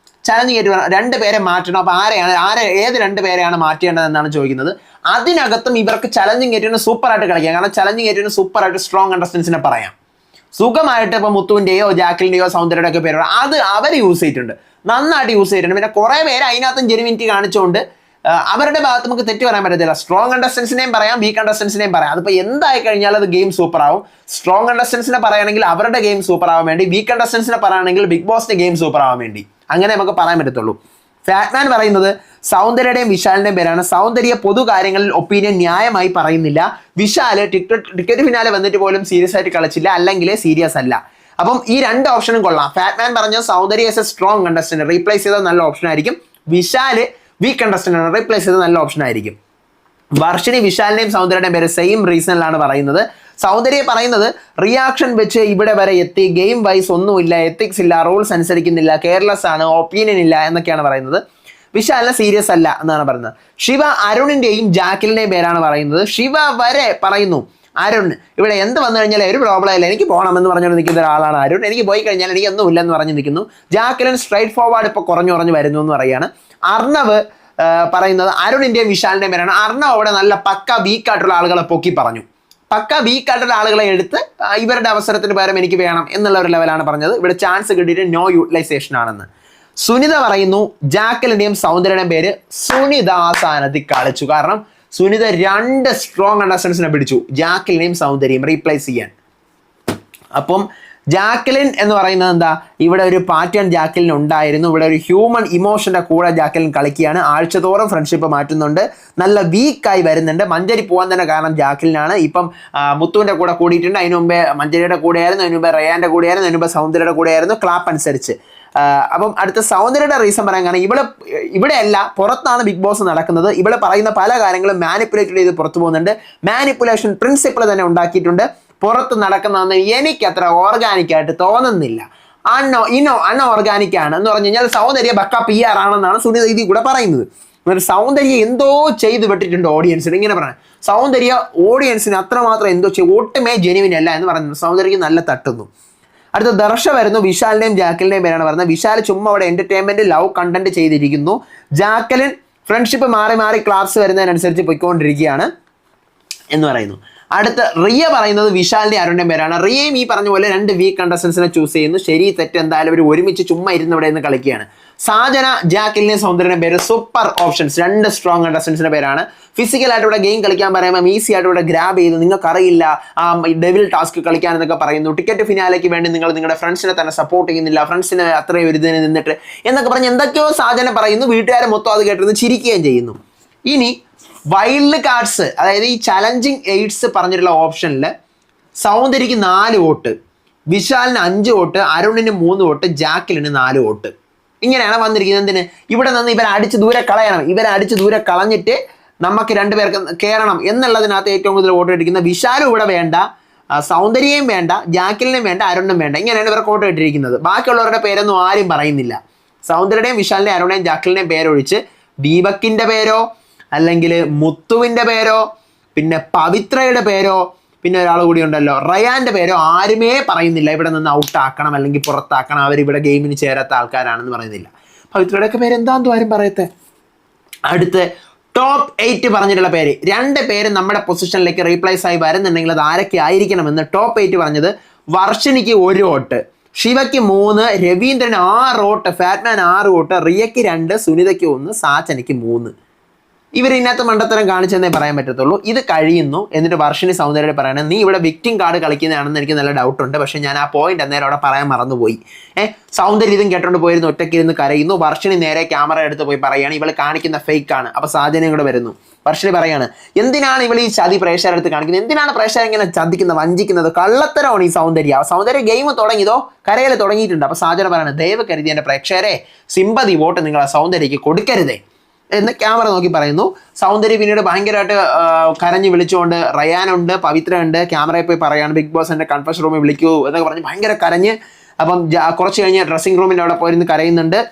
ചലഞ്ചിങ് 8 2 പേരെ മാറ്റണം. അപ്പോൾ ഏത് 2 പേരെയാണ് മാറ്റേണ്ടത് എന്നാണ് ചോദിക്കുന്നത്. അതിനകത്തും ഇവർക്ക് ചലഞ്ചിങ് 8 സൂപ്പറായിട്ട് കളിക്കാം. കാരണം ചലഞ്ചിങ് 8 സൂപ്പറായിട്ട് സ്ട്രോങ് കണ്ടസ്റ്റൻസിനെ പറയാം സുഖമായിട്ട്. ഇപ്പോൾ മുത്തുവിൻ്റെയോ ജാക്ലിൻ്റെയോ സൗന്ദര്യയുടെ ഒക്കെ പേരുണ്ട്, അത് അവർ യൂസ് ചെയ്തിട്ടുണ്ട്, നന്നായിട്ട് യൂസ് ചെയ്തിട്ടുണ്ട്. പിന്നെ കുറേ പേര് അതിനകത്തും ജെനുവിനിറ്റി കാണിച്ചുകൊണ്ട് അവരുടെ ഭാഗത്ത് നമുക്ക് തെറ്റ് പറയാൻ പറ്റത്തില്ല. സ്ട്രോങ് കണ്ടസ്റ്റൻസിനെയും പറയാം, വീക്ക് കണ്ടസ്റ്റൻസിനെയും പറയാം. അതിപ്പോൾ എന്തായി കഴിഞ്ഞാൽ അത് ഗെയിം സൂപ്പർ ആവും. സ്ട്രോങ് കണ്ടസ്റ്റൻസിനെ പറയുകയാണെങ്കിൽ അവരുടെ ഗെയിം സൂപ്പർ ആവാൻ വേണ്ടി, വീക്ക് കണ്ടസ്റ്റൻസിനെ പറയുകയാണെങ്കിൽ ബിഗ് ബോസിന്റെ ഗെയിം സൂപ്പർ ആവാൻ വേണ്ടി. അങ്ങനെ നമുക്ക് പറയാൻ പറ്റത്തുള്ളൂ. ഫാറ്റ്മാൻ പറയുന്നത് സൗന്ദര്യയുടെയും വിശാലിന്റെയും പേരാണ്. സൗന്ദര്യ പൊതു കാര്യങ്ങളിൽ ഒപ്പീനിയൻ ന്യായമായി പറയുന്നില്ല. വിശാല് ടിക്കറ്റ് ഫിനാലെ വന്നിട്ട് പോലും സീരിയസ് ആയിട്ട് കളിച്ചില്ല, അല്ലെങ്കിൽ സീരിയസ് അല്ല. അപ്പം ഈ 2 ഓപ്ഷനും കൊള്ളാം. ഫാറ്റ്മാൻ പറഞ്ഞ സൗന്ദര്യ S A strong contestant, replace ചെയ്താൽ നല്ല ഓപ്ഷൻ ആയിരിക്കും. വിശാല് വീക്ക് കണ്ടസ്റ്റന്റ് ആണ്, റീപ്ലേസ് ചെയ്ത് നല്ല ഓപ്ഷൻ ആയിരിക്കും. വർഷിനി വിശാലിന്റെയും സൗന്ദര്യയുടെയും പേര് സെയിം റീസണിലാണ് പറയുന്നത്. സൗന്ദര്യ പറയുന്നത് റിയാക്ഷൻ വെച്ച് ഇവിടെ വരെ എത്തി, ഗെയിം വൈസ് ഒന്നുമില്ല, എത്തിക്സ് ഇല്ല, റൂൾസ് അനുസരിക്കുന്നില്ല, കെയർലെസ് ആണ്, ഒപ്പീനിയൻ ഇല്ല എന്നൊക്കെയാണ് പറയുന്നത്. വിശാലിന് സീരിയസ് അല്ല എന്നാണ് പറയുന്നത്. ശിവ അരുണിന്റെയും ജാക്ലിന്റെയും പേരാണ് പറയുന്നത്. ശിവ വരെ പറയുന്നു അരുൺ ഇവിടെ എന്ത് വന്നു കഴിഞ്ഞാൽ ഒരു പ്രോബ്ലം ഇല്ല, എനിക്ക് പോകണമെന്ന് പറഞ്ഞുകൊണ്ട് നിൽക്കുന്ന ഒരാളാണ് അരുൺ. എനിക്ക് പോയി കഴിഞ്ഞാൽ എനിക്ക് ഒന്നും ഇല്ലെന്ന് പറഞ്ഞ് നിൽക്കുന്നു. ജാക്ലിൻ സ്ട്രൈറ്റ് ഫോർവേഡ് ഇപ്പോൾ കുറഞ്ഞു വരുന്നു എന്ന് പറയുകയാണ്. അർണവ് പറയുന്നത് അരുണിന്റെയും വിശാലിന്റെയും പേരാണ്. അർണവ് അവിടെ നല്ല പക്ക വീക്കായിട്ടുള്ള ആളുകളെ പൊക്കി പറഞ്ഞു. പക്ക വീക്കായിട്ടുള്ള ആളുകളെ എടുത്ത് ഇവരുടെ അവസരത്തിന് പകരം എനിക്ക് വേണം എന്നുള്ള ഒരു ലെവലാണ് പറഞ്ഞത്. ഇവിടെ ചാൻസ് കിട്ടിയിട്ട് നോ യൂട്ടിലൈസേഷൻ ആണെന്ന്. സുനിത പറയുന്നു ജാക്ലിന്റെയും സൗന്ദര്യയുടെയും പേര്. സുനിത ആ സ്ഥാനത്തിൽ കളിച്ചു. കാരണം സുനിത 2 സ്ട്രോങ് കണ്ടസ്റ്റൻസിനെ പിടിച്ചു, ജാക്ലിനെയും സൗന്ദര്യം റീപ്ലേസ് ചെയ്യാൻ. അപ്പം ജാക്ലിൻ എന്ന് പറയുന്നത് എന്താ, ഇവിടെ ഒരു പാറ്റേൺ ജാക്ലിൻ ഉണ്ടായിരുന്നു. ഇവിടെ ഒരു ഹ്യൂമൻ ഇമോഷന്റെ കൂടെ ജാക്ലിൻ കളിക്കുകയാണ്. ആഴ്ചതോറും ഫ്രണ്ട്ഷിപ്പ് മാറ്റുന്നുണ്ട്, നല്ല വീക്കായി വരുന്നുണ്ട്. മഞ്ചരി പോകാൻ തന്നെ കാരണം ജാക്ലിനാണ്. ഇപ്പം മുത്തുവിന്റെ കൂടെ കൂടിയിട്ടുണ്ട്. അതിന് മുമ്പേ മഞ്ചരിയുടെ കൂടെയായിരുന്നു, അതിന് മുമ്പേ റയാന്റെ കൂടെയായിരുന്നു, അതിന് മുമ്പേ സൗന്ദര്യയുടെ കൂടെയായിരുന്നു. ക്ലാപ്പ് അനുസരിച്ച്. അപ്പം അടുത്ത സൗന്ദര്യയുടെ റീസൺ പറയാൻ കാരണം ഇവിടെയല്ല, പുറത്താണ് ബിഗ് ബോസ് നടക്കുന്നത്. ഇവിടെ പറയുന്ന പല കാര്യങ്ങളും മാനിപ്പുലേറ്റ് ചെയ്ത് പുറത്തു പോകുന്നുണ്ട്. മാനിപ്പുലേഷൻ പ്രിൻസിപ്പിൾ തന്നെ ഉണ്ടാക്കിയിട്ടുണ്ട്. പുറത്ത് നടക്കുന്നതെന്ന് എനിക്ക് അത്ര ഓർഗാനിക് ആയിട്ട് തോന്നുന്നില്ല. അൺഓർഗാനിക് ആണ് എന്ന് പറഞ്ഞു കഴിഞ്ഞാൽ സൗന്ദര്യ ബക്ക PR ആണെന്നാണ് സുനിത ഇതിൽ കൂടെ പറയുന്നത്. സൗന്ദര്യ എന്തോ ചെയ്ത് വിട്ടിട്ടുണ്ട് ഓഡിയൻസിന്. ഇങ്ങനെ പറയാം, സൗന്ദര്യ ഓഡിയൻസിന് അത്രമാത്രം എന്തോ ഒട്ടുമേ ജെനുവിൻ അല്ല എന്ന് പറയുന്നത്. സൗന്ദര്യക്ക് നല്ല തട്ടുന്നു. അടുത്ത ദർശ വരുന്നു. വിശാലിന്റെയും ജാക്കലിന്റെയും പേരാണ് പറയുന്നത്. വിശാൽ ചുമ്മാ അവിടെ എന്റർടൈൻമെന്റ് ലവ് കണ്ടന്റ് ചെയ്തിരിക്കുന്നു. ജാക്കലിൻ ഫ്രണ്ട്ഷിപ്പ് മാറി മാറി ക്ലാസ് വരുന്നതിനനുസരിച്ച് പോയിക്കൊണ്ടിരിക്കുകയാണ് എന്ന് പറയുന്നു. അടുത്ത റിയ പറയുന്നത് വിശാലിന്റെ അരുണിന്റെ പേരാണ്. റിയയും ഈ പറഞ്ഞ പോലെ 2 വീക്ക് കണ്ടസ്റ്റൻസിനെ ചൂസ് ചെയ്യുന്നു. ശരി തെറ്റ് എന്തായാലും അവർ ഒരുമിച്ച് ചുമ്മാ ഇരുന്ന് ഇവിടെ നിന്ന് കളിക്കുകയാണ്. സാജന ജാക്കലിനെ സൗന്ദര്യന്റെ പേര്. സൂപ്പർ ഓപ്ഷൻസ്, 2 സ്ട്രോങ് കണ്ടസ്റ്റൻസിന്റെ പേരാണ്. ഫിസിക്കലായിട്ട് ഇവിടെ ഗെയിം കളിക്കാൻ പറയുമ്പോൾ ഈസി ആയിട്ട് ഇവിടെ ഗ്രാബ് ചെയ്ത് നിങ്ങൾക്കറിയില്ല ഡെവിൽ ടാസ്ക് കളിക്കാൻ എന്നൊക്കെ പറയുന്നു. ടിക്കറ്റ് ഫിനാലേക്ക് വേണ്ടി നിങ്ങൾ നിങ്ങളുടെ ഫ്രണ്ട്സിനെ തന്നെ സപ്പോർട്ട് ചെയ്യുന്നില്ല, ഫ്രണ്ട്സിനെ അത്രയും ഒരു ഇതിന് നിന്നിട്ട് എന്നൊക്കെ പറഞ്ഞ് എന്തൊക്കെയോ സാജന പറയുന്നു. വീട്ടുകാരെ മൊത്തം അത് കേട്ടിരുന്ന് ചിരിക്കുകയും ചെയ്യുന്നു. ഇനി വൈൽഡ് കാർഡ്സ്, അതായത് ഈ ചലഞ്ചിങ് എയ്ഡ്സ് പറഞ്ഞിട്ടുള്ള ഓപ്ഷനിൽ സൗന്ദര്യക്ക് 4 വോട്ട്, വിശാലിന് 5 വോട്ട്, അരുണിന് 3 വോട്ട്, ജാക്കലിന് 4 വോട്ട്. ഇങ്ങനെയാണ് വന്നിരിക്കുന്നത്. എന്തിന്? ഇവിടെ നിന്ന് ഇവരെ അടിച്ച് ദൂരെ കളയണം, ഇവരെ അടിച്ച് ദൂരെ കളഞ്ഞിട്ട് നമുക്ക് 2 പേർക്ക് കയറണം എന്നുള്ളതിനകത്ത് ഏറ്റവും കൂടുതൽ വോട്ട് ഇട്ടിരിക്കുന്ന വിശാലും ഇവിടെ വേണ്ട, സൗന്ദര്യയും വേണ്ട, ജാക്കലിനും വേണ്ട, അരുണിനും വേണ്ട. ഇങ്ങനെയാണ് ഇവർക്ക് വോട്ട് ഇട്ടിരിക്കുന്നത്. ബാക്കിയുള്ളവരുടെ പേരൊന്നും ആരും പറയുന്നില്ല. സൗന്ദര്യയുടെയും വിശാലിന്റെയും അരുണിന്റെയും ജാക്കലിന്റെയും പേരൊഴിച്ച് ദീപക്കിന്റെ പേരോ അല്ലെങ്കിൽ മുത്തുവിന്റെ പേരോ പിന്നെ പവിത്രയുടെ പേരോ പിന്നെ ഒരാൾ കൂടി ഉണ്ടല്ലോ റയാന്റെ പേരോ ആരുമേ പറയുന്നില്ല. ഇവിടെ നിന്ന് ഔട്ടാക്കണം അല്ലെങ്കിൽ പുറത്താക്കണം, അവരിവിടെ ഗെയിമിന് ചേരാത്ത ആൾക്കാരാണെന്ന് പറയുന്നില്ല. പവിത്രയുടെ ഒക്കെ പേര് എന്താണെന്ന് ആരും പറയത്തെ. അടുത്ത് ടോപ്പ് 8 പറഞ്ഞിട്ടുള്ള പേര്, 2 പേര് നമ്മുടെ പൊസിഷനിലേക്ക് റീപ്ലേസ് ആയി വരുന്നുണ്ടെങ്കിൽ അത് ആരൊക്കെ ആയിരിക്കണമെന്ന് ടോപ്പ് 8 പറഞ്ഞത്. വർഷനിക്ക് 1 വോട്ട്, ശിവയ്ക്ക് 3, രവീന്ദ്രന് 6 വോട്ട്, ഫാറ്റ്മാൻ 6 വോട്ട്, റിയയ്ക്ക് 2, സുനിതയ്ക്ക് 1, സാച്ചനയ്ക്ക് 3. ഇവർ ഇതിനകത്ത് മണ്ടത്തരം കാണിച്ചെന്നേ പറയാൻ പറ്റത്തുള്ളൂ. ഇത് കഴിയുന്നു. എന്നിട്ട് വർഷിനി സൗന്ദര്യം പറയണം, നീ ഇവിടെ വിക്ടിം കാർഡ് കളിക്കുന്നതാണെന്ന് എനിക്ക് നല്ല ഡൗട്ട് ഉണ്ട്, പക്ഷേ ഞാൻ ആ പോയിന്റ് അന്നേരം അവിടെ പറയാൻ മറന്നുപോയി. സൗന്ദര്യം ഇതും കേട്ടോണ്ട് പോയിരുന്നു, ഒറ്റയ്ക്കിരുന്ന് കരയുന്നു. വർഷിനി നേരെ ക്യാമറ എടുത്ത് പോയി പറയുകയാണ് ഇവൾ കാണിക്കുന്ന ഫേക്ക് ആണ്. അപ്പോൾ സാജനയും കൂടെ വരുന്നു. വർഷിനി പറയാണ്, എന്തിനാണ് ഇവൾ ഈ ചതി പ്രേക്ഷകരെടുത്ത് കാണിക്കുന്നത്, എന്തിനാണ് പ്രേക്ഷകർ ഇങ്ങനെ ചതിക്കുന്നത്, വഞ്ചിക്കുന്നത്, കള്ളത്തരമാണ് ഈ സൗന്ദര്യ ഗെയിം തുടങ്ങിയതോ കരയിൽ തുടങ്ങിയിട്ടുണ്ട്. അപ്പോൾ സാജന പറയാണ്, ദയവ് കരുതി എൻ്റെ പ്രേക്ഷകരെ സിമ്പതി വോട്ട് നിങ്ങൾ ആ സൗന്ദര്യക്ക് കൊടുക്കരുതേ എന്ന് ക്യാമറ നോക്കി പറയുന്നു. സൗന്ദര്യം പിന്നീട് ഭയങ്കരമായിട്ട് കരഞ്ഞ് വിളിച്ചുകൊണ്ട് റയാനുണ്ട്, പവിത്ര ഉണ്ട്, ക്യാമറയിൽ പോയി പറയാണ് ബിഗ് ബോസ് എൻ്റെ കൺഫഷൻ റൂമിൽ വിളിക്കൂ എന്നൊക്കെ പറഞ്ഞ് ഭയങ്കര കരഞ്ഞ്. അപ്പം കുറച്ച് കഴിഞ്ഞ് ഡ്രസ്സിംഗ് റൂമിൻ്റെ അവിടെ പോയിരുന്ന് കരയുന്നുണ്ട്.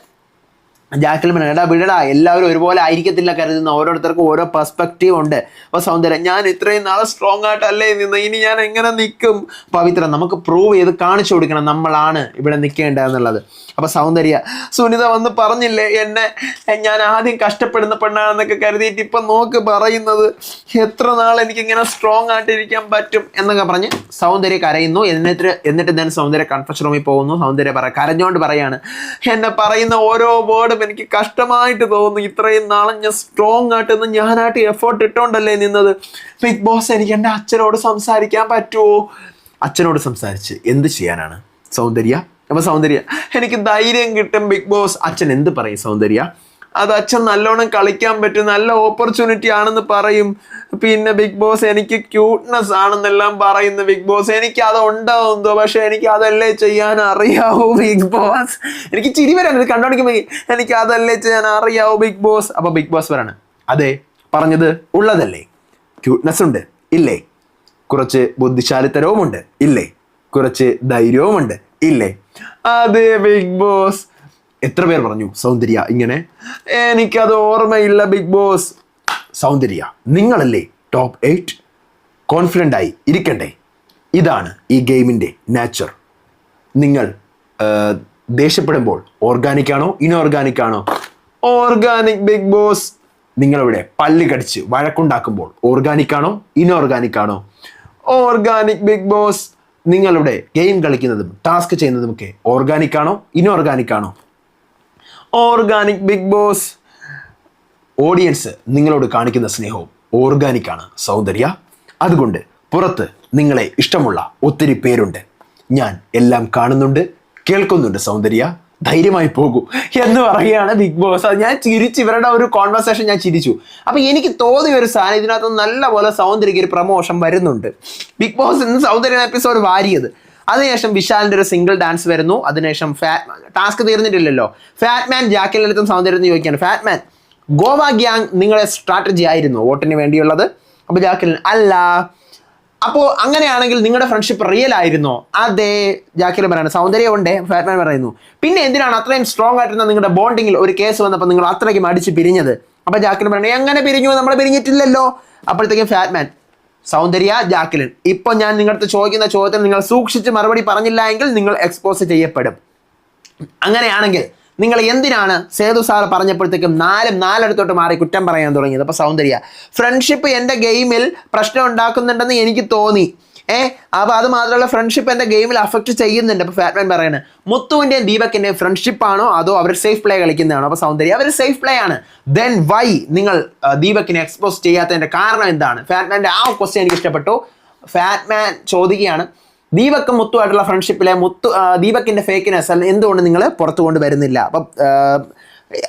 ജാക്കലിൻ എടാ വിടടാ, എല്ലാവരും ഒരുപോലെ ആയിരിക്കത്തില്ല കരുതുന്ന, ഓരോരുത്തർക്കും ഓരോ പെർസ്പെക്റ്റീവ് ഉണ്ട്. അപ്പോൾ സൗന്ദര്യം, ഞാൻ ഇത്രയും നാളെ സ്ട്രോങ് ആയിട്ടല്ലേ നിന്ന്, ഇനി ഞാൻ എങ്ങനെ നിൽക്കും? പവിത്ര, നമുക്ക് പ്രൂവ് ചെയ്ത് കാണിച്ചു കൊടുക്കണം നമ്മളാണ് ഇവിടെ നിൽക്കേണ്ടതെന്നുള്ളത്. അപ്പോൾ സൗന്ദര്യ, സുനിത വന്ന് പറഞ്ഞില്ലേ എന്നെ, ഞാൻ ആദ്യം കഷ്ടപ്പെടുന്ന പെണ്ണാണെന്നൊക്കെ കരുതിയിട്ട് ഇപ്പം നോക്ക് പറയുന്നത്, എത്ര നാൾ എനിക്കിങ്ങനെ സ്ട്രോങ് ആയിട്ടിരിക്കാൻ പറ്റും എന്നൊക്കെ പറഞ്ഞ് സൗന്ദര്യ കരയുന്നു. എന്നിട്ട് ഞാൻ സൗന്ദര്യ കൺഫഷൻ റൂമിൽ പോകുന്നു. സൗന്ദര്യ കരഞ്ഞുകൊണ്ട് പറയാണ്, എന്നെ പറയുന്ന ഓരോ വേർഡും എനിക്ക് കഷ്ടമായിട്ട് തോന്നുന്നു, ഇത്രയും നാളെ ഞാൻ സ്ട്രോങ് ആയിട്ടൊന്ന് ഞാനായിട്ട് എഫേർട്ട് ഇട്ടോണ്ടല്ലേ നിന്നത്. ബിഗ് ബോസ്, എനിക്ക് എൻ്റെ അച്ഛനോട് സംസാരിക്കാൻ പറ്റുമോ? അച്ഛനോട് സംസാരിച്ച് എന്ത് ചെയ്യാനാണ് സൗന്ദര്യ? അപ്പോൾ സൗന്ദര്യ, എനിക്ക് ധൈര്യം കിട്ടും ബിഗ് ബോസ്. അച്ഛൻ എന്ത് പറയും സൗന്ദര്യ? അത് അച്ഛൻ നല്ലോണം കളിക്കാൻ പറ്റും, നല്ല ഓപ്പർച്യൂണിറ്റി ആണെന്ന് പറയും. പിന്നെ ബിഗ് ബോസ്, എനിക്ക് ക്യൂട്ട്നെസ് ആണെന്നെല്ലാം പറയുന്നു ബിഗ് ബോസ്, എനിക്ക് അത് ഉണ്ടാവുന്നതോ, പക്ഷെ എനിക്ക് അതല്ലേ ചെയ്യാൻ അറിയാവൂ ബിഗ് ബോസ്. എനിക്ക് ചിരി വരാൻ ഇത് കണ്ടോണ്ടിരിക്കുമ്പോൾ, എനിക്ക് അതല്ലേ ചെയ്യാൻ അറിയാവൂ ബിഗ് ബോസ്. അപ്പോൾ ബിഗ് ബോസ് പറയണം, അതെ പറഞ്ഞത് ഉള്ളതല്ലേ, ക്യൂട്ട്നെസ് ഉണ്ട് ഇല്ലേ, കുറച്ച് ബുദ്ധിശാലിത്തരവുമുണ്ട് ഇല്ലേ, കുറച്ച് ധൈര്യവുമുണ്ട് ഇല്ലേ? അതെ ബിഗ് ബോസ്. എത്ര പേർ പറഞ്ഞു സൗന്ദര്യ ഇങ്ങനെ? എനിക്കത് ഓർമ്മയില്ല ബിഗ് ബോസ്. സൗന്ദര്യ, നിങ്ങളല്ലേ ടോപ്പ് 8, കോൺഫിഡൻ്റ് ആയി ഇരിക്കണ്ടേ? ഇതാണ് ഈ ഗെയിമിൻ്റെ നാച്ചർ. നിങ്ങൾ ദേഷ്യപ്പെടുമ്പോൾ ഓർഗാനിക് ആണോ ഇനോർഗാനിക് ആണോ? Organic Bigg Boss. നിങ്ങളിവിടെ പല്ല് കടിച്ച് വഴക്കുണ്ടാക്കുമ്പോൾ ഓർഗാനിക് ആണോ ഇനോർഗാനിക് ആണോ? Organic Bigg Boss. നിങ്ങളുടെ ഗെയിം കളിക്കുന്നതും ടാസ്ക് ചെയ്യുന്നതുമൊക്കെ ഓർഗാനിക് ആണോ ഇനോർഗാനിക് ആണോ? Organic Bigg Boss. ഓഡിയൻസ് നിങ്ങളോട് കാണിക്കുന്ന സ്നേഹവും ഓർഗാനിക് ആണ് സൗന്ദര്യ. അതുകൊണ്ട് പുറത്ത് നിങ്ങളെ ഇഷ്ടമുള്ള ഒത്തിരി പേരുണ്ട്, ഞാൻ എല്ലാം കാണുന്നുണ്ട് കേൾക്കുന്നുണ്ട് സൗന്ദര്യ, ധൈര്യമായി പോകൂ എന്ന് പറയുകയാണ് ബിഗ് ബോസ്. അത് ഞാൻ ചിരിച്ച്, ഇവരുടെ ഒരു കോൺവെർസേഷൻ ഞാൻ ചിരിച്ചു. അപ്പോൾ എനിക്ക് തോന്നിയ ഒരു സാധനം, ഇതിനകത്ത് നല്ലപോലെ സൗന്ദര്യക്ക് ഒരു പ്രമോഷൻ വരുന്നുണ്ട്. ബിഗ് ബോസ് ഇന്ന് സൗന്ദര്യ എപ്പിസോഡ് വാരിയത്, അതിനുശേഷം വിശാലിൻ്റെ ഒരു സിംഗിൾ ഡാൻസ് വരുന്നു. അതിനുശേഷം ടാസ്ക് തീർന്നിട്ടില്ലല്ലോ, ഫാറ്റ്മാൻ ജാക്കലിൻ്റെ അടുത്തും സൗന്ദര്യത്തിന് ചോദിക്കുകയാണ്, ഫാറ്റ്മാൻ ഗോവ ഗ്യാങ് നിങ്ങളെ സ്ട്രാറ്റജി ആയിരുന്നു വോട്ടിന് വേണ്ടിയുള്ളത്? അപ്പോൾ ജാക്കലിൻ, അല്ല. അപ്പോൾ അങ്ങനെയാണെങ്കിൽ നിങ്ങളുടെ ഫ്രണ്ട്ഷിപ്പ് റിയൽ ആയിരുന്നോ? അതെ. ജാക്കലിൻ പറയുന്നത്, സൗന്ദര്യം ഉണ്ടേ. ഫാറ്റ്മാൻ പറയുന്നു, പിന്നെ എന്തിനാണ് അത്രയും സ്ട്രോങ് ആയിട്ടുള്ള നിങ്ങളുടെ ബോണ്ടിങ്ങിൽ ഒരു കേസ് വന്നപ്പോൾ നിങ്ങൾ അത്രയ്ക്കും അടിച്ച് പിരിഞ്ഞത്? അപ്പോൾ ജാക്കലിൻ പറയുന്നത്, എങ്ങനെ പിരിഞ്ഞു, നമ്മൾ പിരിഞ്ഞിട്ടില്ലല്ലോ. അപ്പോഴത്തേക്കും ഫാറ്റ്മാൻ, സൗന്ദര്യ, ജാക്ലിൻ. ഇപ്പൊ ഞാൻ നിങ്ങളുടെ ചോദിക്കുന്ന ചോദ്യത്തിന് നിങ്ങൾ സൂക്ഷിച്ച് മറുപടി പറഞ്ഞില്ല എങ്കിൽ നിങ്ങൾ എക്സ്പോസ് ചെയ്യപ്പെടും. അങ്ങനെയാണെങ്കിൽ നിങ്ങൾ എന്തിനാണ് സേതു സാർ പറഞ്ഞപ്പോഴത്തേക്കും നാലിടത്തോട്ട് മാറി കുറ്റം പറയാൻ തുടങ്ങിയത്? അപ്പൊ സൗന്ദര്യ, ഫ്രണ്ട്ഷിപ്പ് എൻ്റെ ഗെയിമിൽ പ്രശ്നം ഉണ്ടാക്കുന്നുണ്ടെന്ന് എനിക്ക് തോന്നി. അപ്പൊ അത് മാത്രമല്ല, ഫ്രണ്ട്ഷിപ്പ് എൻ്റെ ഗെയിമിൽ അഫക്റ്റ് ചെയ്യുന്നുണ്ട്. അപ്പൊ ഫാറ്റ്മാൻ പറയുന്നത് മുത്തുവിൻ്റെയും ദീപകിൻ്റെയും ഫ്രണ്ട്ഷിപ്പ് ആണോ അതോ അവർ സേഫ് പ്ലേ കളിക്കുന്നതാണോ? അപ്പൊ സൗന്ദര്യ, അവർ സേഫ് പ്ലേ ആണ്. ദെൻ വൈ നിങ്ങൾ ദീപകിനെ എക്സ്പോസ് ചെയ്യാത്തതിന്റെ കാരണം എന്താണ്? ഫാറ്റ്മാൻ്റെ ആ ക്വസ്റ്റ്യൻ എനിക്ക് ഇഷ്ടപ്പെട്ടു. ഫാറ്റ്മാൻ ചോദിക്കുകയാണ്, ദീപക്കും മുത്തുമായിട്ടുള്ള ഫ്രണ്ട്ഷിപ്പിലെ ദീപകിന്റെ ഫേക്കിനെസ് എന്തുകൊണ്ട് നിങ്ങൾ പുറത്തു കൊണ്ടുവരുന്നില്ല?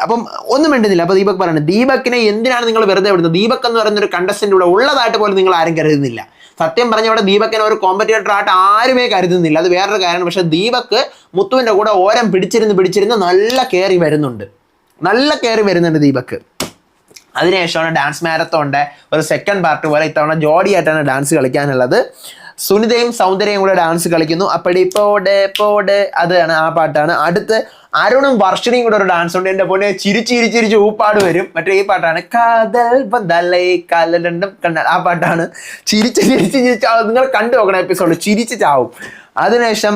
അപ്പം ഒന്നും വേണ്ടുന്നില്ല. അപ്പൊ ദീപക് പറയുന്നത്, ദീപകിനെ എന്തിനാണ് നിങ്ങൾ വെറുതെ വിടുന്നത്? ദീപക് എന്ന് പറയുന്ന ഒരു കണ്ടസ്റ്റന്റ് ഇവിടെ ഉള്ളതായിട്ട് പോലും നിങ്ങൾ ആരും കരുതുന്നില്ല. സത്യം പറഞ്ഞ ഇവിടെ ദീപകിനെ ഒരു കോമ്പറ്റേറ്റർ ആയിട്ട് ആരുമേ കരുതുന്നില്ല. അത് വേറൊരു കാര്യമാണ്. പക്ഷെ ദീപക് മുത്തുവിന്റെ കൂടെ ഓരം പിടിച്ചിരുന്ന് നല്ല കയറി വരുന്നുണ്ട് ദീപക്. അതിനുശേഷമാണ് ഡാൻസ് മാരത്തോണിന്റെ ഒരു സെക്കൻഡ് പാർട്ട് പോലെ ഇത്തവണ ജോഡിയായിട്ടാണ് ഡാൻസ് കളിക്കാനുള്ളത്. സുനിതയും സൗന്ദര്യയും കൂടെ ഡാൻസ് കളിക്കുന്നു. അപ്പടി പോടെ അതാണ് ആ പാട്ടാണ്. അടുത്ത് അരുണും വർഷണിയും കൂടെ ഒരു ഡാൻസ് ഉണ്ട്. എൻ്റെ പൊന്നെ ചിരിച്ച് ഊപ്പാട് വരും. മറ്റേ ഈ പാട്ടാണ് കാതൽ ബദലൈ കാലണ്ടം കണ്ടാൽ ആ പാട്ടാണ്. ചിരിച്ച് നിങ്ങൾ കണ്ടു നോക്കണം എപ്പിസോഡ്, ചിരിച്ച് ചാവും. അതിനുശേഷം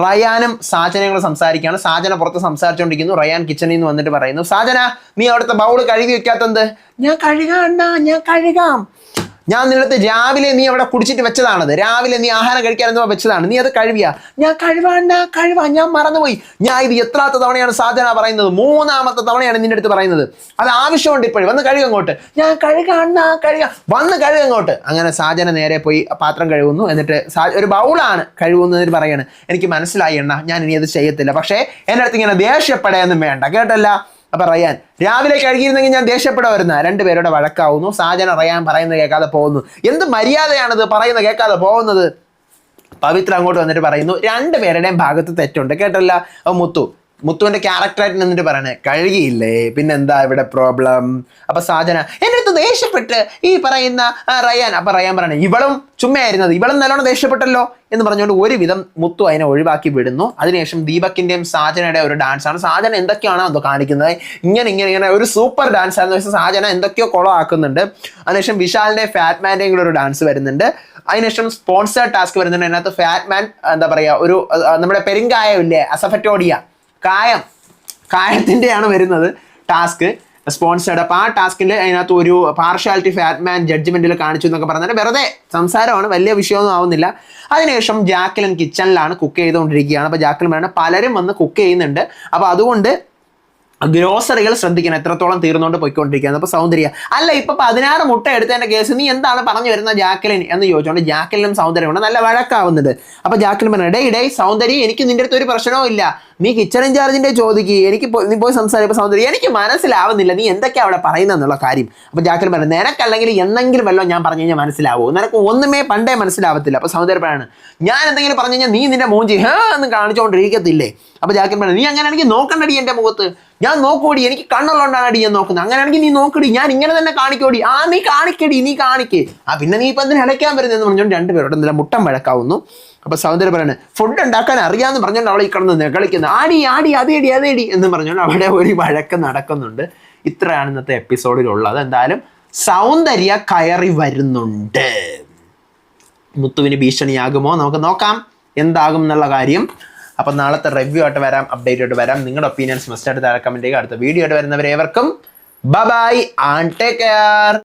റയാനും സാജനയും കൂടെ സംസാരിക്കുകയാണ്. സാജന പുറത്ത് സംസാരിച്ചുകൊണ്ടിരിക്കുന്നു. റയാൻ കിച്ചണിൽ നിന്ന് വന്നിട്ട് പറയുന്നു, സാജന നീ അവിടുത്തെ ബൗള് കഴുകി വെക്കാത്തത്? ഞാൻ കഴുകാം. ഞാൻ നിന്നത്തെ രാവിലെ നീ അവിടെ കുടിച്ചിട്ട് വെച്ചതാണത്. രാവിലെ നീ ആഹാരം കഴിക്കാനെന്നോ വെച്ചതാണ്. നീ അത് കഴുകിയാ? ഞാൻ കഴുകാം, ഞാൻ മറന്നുപോയി. ഞാൻ ഇത് എത്രാമത്തെ തവണയാണ് സാധന പറയുന്നത്? 3ാമത്തെ തവണയാണ് നിന്റെ അടുത്ത് പറയുന്നത്. അത് ആവശ്യമുണ്ട് ഇപ്പോഴും. വന്ന് കഴുകങ്ങോട്ട്. ഞാൻ കഴുകാം, വന്ന് കഴുകങ്ങോട്ട്. അങ്ങനെ സാജന നേരെ പോയി പാത്രം കഴുകുന്നു. എന്നിട്ട് ഒരു ബൗളാണ് കഴുകുന്നതിന് പറയാണ്, എനിക്ക് മനസ്സിലായി എണ്ണ, ഞാൻ ഇനി അത് ചെയ്യത്തില്ല. പക്ഷേ എൻ്റെ അടുത്ത് ഇങ്ങനെ ദേഷ്യപ്പെടാനൊന്നും വേണ്ട, കേട്ടല്ല? അപ്പൊ റയാൻ, രാവിലെ കഴുകിയിരുന്നെങ്കിൽ ഞാൻ ദേഷ്യപ്പെടുമായിരുന്ന. രണ്ടുപേരുടെ വഴക്കാവുന്നു. സാജന റയാൻ പറയുന്നത് കേൾക്കാതെ പോകുന്നു. എന്ത് മര്യാദയാണിത്, പറയുന്നത് കേൾക്കാതെ പോകുന്നത്? പവിത്ര അങ്ങോട്ട് വന്നിട്ട് പറയുന്നു, രണ്ടുപേരുടെയും ഭാഗത്ത് തെറ്റുണ്ട്, കേട്ടല്ല? മുത്തുവിന്റെ ക്യാരക്ടറായിട്ട് നിന്നിട്ട് പറയണേ, കഴുകിയില്ലേ, പിന്നെന്താ ഇവിടെ പ്രോബ്ലം? അപ്പൊ സാജന എൻ്റെ അടുത്ത് ദേഷ്യപ്പെട്ട് ഈ പറയുന്ന റയാൻ. അപ്പൊ റയാൻ പറയണേ, ഇവളും ചുമ്മയായിരുന്നത്, ഇവളും നല്ലോണം ദേഷ്യപ്പെട്ടല്ലോ എന്ന് പറഞ്ഞുകൊണ്ട് ഒരുവിധം മുത്തു അതിനെ ഒഴിവാക്കി വിടുന്നു. അതിനുശേഷം ദീപകിന്റെയും സാജനയുടെ ഒരു ഡാൻസാണ്. സാജന എന്തൊക്കെയാണോ എന്തോ കാണിക്കുന്നത്, ഇങ്ങനെ ഒരു സൂപ്പർ ഡാൻസ് ആണെന്ന് വെച്ചാൽ സാജന എന്തൊക്കെയോ കുളമാക്കുന്നുണ്ട്. അതിനുശേഷം വിശാലിന്റെ ഫാറ്റ്മാന്റെയും കൂടെ ഒരു ഡാൻസ് വരുന്നുണ്ട്. അതിനുശേഷം സ്പോൺസർ ടാസ്ക് വരുന്നുണ്ട്. അതിനകത്ത് ഫാറ്റ്മാൻ എന്താ പറയാ, ഒരു നമ്മുടെ പെരുങ്കായം ഇല്ലേ, അസഫറ്റോഡിയ കായത്തിൻ്റെയാണ് വരുന്നത് ടാസ്ക് സ്പോൺസേർഡ്. അപ്പോൾ ആ ടാസ്കിൽ അതിനകത്ത് ഒരു പാർഷ്യാലിറ്റി ഫാറ്റ്മാൻ ജഡ്ജ്മെന്റിൽ കാണിച്ചു എന്നൊക്കെ പറഞ്ഞാൽ വെറുതെ സംസാരമാണ്, വലിയ വിഷയമൊന്നും ആവുന്നില്ല. അതിനുശേഷം ജാക്ലിൻ കിച്ചണിലാണ് കുക്ക് ചെയ്തുകൊണ്ടിരിക്കുകയാണ്. അപ്പോൾ ജാക്ലിൻ പറയുന്നത് പലരും വന്ന് കുക്ക് ചെയ്യുന്നുണ്ട്. അപ്പോൾ അതുകൊണ്ട് ഗ്രോസറികൾ ശ്രദ്ധിക്കണം, എത്രത്തോളം തീർന്നുകൊണ്ട് പോയിക്കൊണ്ടിരിക്കുകയാണ്. അപ്പോൾ സൗന്ദര്യ, അല്ല ഇപ്പൊ 16 മുട്ട എടുത്തതിന്റെ കേസ് നീ എന്താണ് പറഞ്ഞു വരുന്ന ജാക്ലിൻ എന്ന് ചോദിച്ചുകൊണ്ട് ജാക്ലിനും സൗന്ദര്യം കൊണ്ട് നല്ല വഴക്കാവുന്നുണ്ട്. അപ്പൊ ജാക്ലിൻ പറഞ്ഞു, ഇടേ സൗന്ദര്യം, എനിക്ക് നിന്റെ അടുത്ത് ഒരു പ്രശ്നവും ഇല്ല, നീ കിച്ചൺ ഇൻചാർജിന്റെ ചോദിക്ക്, നീ പോയി സംസാരിക്കുമ്പോൾ സൗന്ദര്യം എനിക്ക് മനസ്സിലാവുന്നില്ല നീ എന്തൊക്കെയാ അവിടെ പറയുന്നതെന്നുള്ള കാര്യം. അപ്പൊ ജാക്ലിൻ പറഞ്ഞു, നിനക്കല്ലെങ്കിൽ എന്തെങ്കിലും വല്ലോ ഞാൻ പറഞ്ഞു കഴിഞ്ഞാൽ മനസ്സിലാവോ? നിനക്ക് ഒന്നുമേ പണ്ടേ മനസ്സിലാവത്തില്ല. അപ്പൊ സൗന്ദര്യം പറയാണ്, ഞാൻ എന്തെങ്കിലും പറഞ്ഞു കഴിഞ്ഞാൽ നീ നിന്റെ മൂഞ്ചി എന്ന് കാണിച്ചുകൊണ്ടിരിക്കത്തില്ലേ? അപ്പൊ ജാക്ലിൻ പറഞ്ഞു, നീ അങ്ങനെയാണെങ്കിൽ നോക്കണ്ടടി എന്റെ മുഖത്ത്, ഞാൻ നോക്കോടി, എനിക്ക് കണ്ണുള്ളതുകൊണ്ടാണ് അടി ഞാൻ നോക്കുന്നത്, അങ്ങനെയാണെങ്കിൽ നീ നോക്കടി, ഞാൻ ഇങ്ങനെ തന്നെ കാണിക്കോടി. നീ കാണിക്കടി, നീ കാണിക്കേ, പിന്നെ നീ ഇപ്പൊ എന്തിനു ഇടയ്ക്കാൻ വരുന്നതെന്ന് പറഞ്ഞുകൊണ്ട് രണ്ടുപേരോട് എന്തെല്ലാം മുട്ടം വഴക്കാവുന്നു. അപ്പൊ സൗന്ദര്യം പറയണേ, ഫുഡ് ഉണ്ടാക്കാൻ അറിയാമെന്ന് പറഞ്ഞുകൊണ്ട് അവളെ ഈ കിടന്ന് കളിക്കുന്നത്, ആടി അതേടി എന്ന് പറഞ്ഞുകൊണ്ട് അവിടെ ഒരു വഴക്ക് നടക്കുന്നുണ്ട്. ഇത്രയാണ് ഇന്നത്തെ എപ്പിസോഡിലുള്ളത്. എന്തായാലും സൗന്ദര്യ കയറി വരുന്നുണ്ട്. മുത്തുവിന് ഭീഷണിയാകുമോ? നമുക്ക് നോക്കാം എന്താകും എന്നുള്ള കാര്യം. അപ്പൊ നാളത്തെ റിവ്യൂ ആയിട്ട് വരാം, അപ്ഡേറ്റ് ആയിട്ട് വരാം. നിങ്ങളുടെ ഒപ്പീനിയൻസ് മസ്റ്റ് ആയിട്ട് താഴെ കമന്റ് ചെയ്യുക. അടുത്ത വീഡിയോ ആയിട്ട് വരുന്നവരേവർക്കും ബൈ ആൻഡ് ടേക്ക് കെയർ.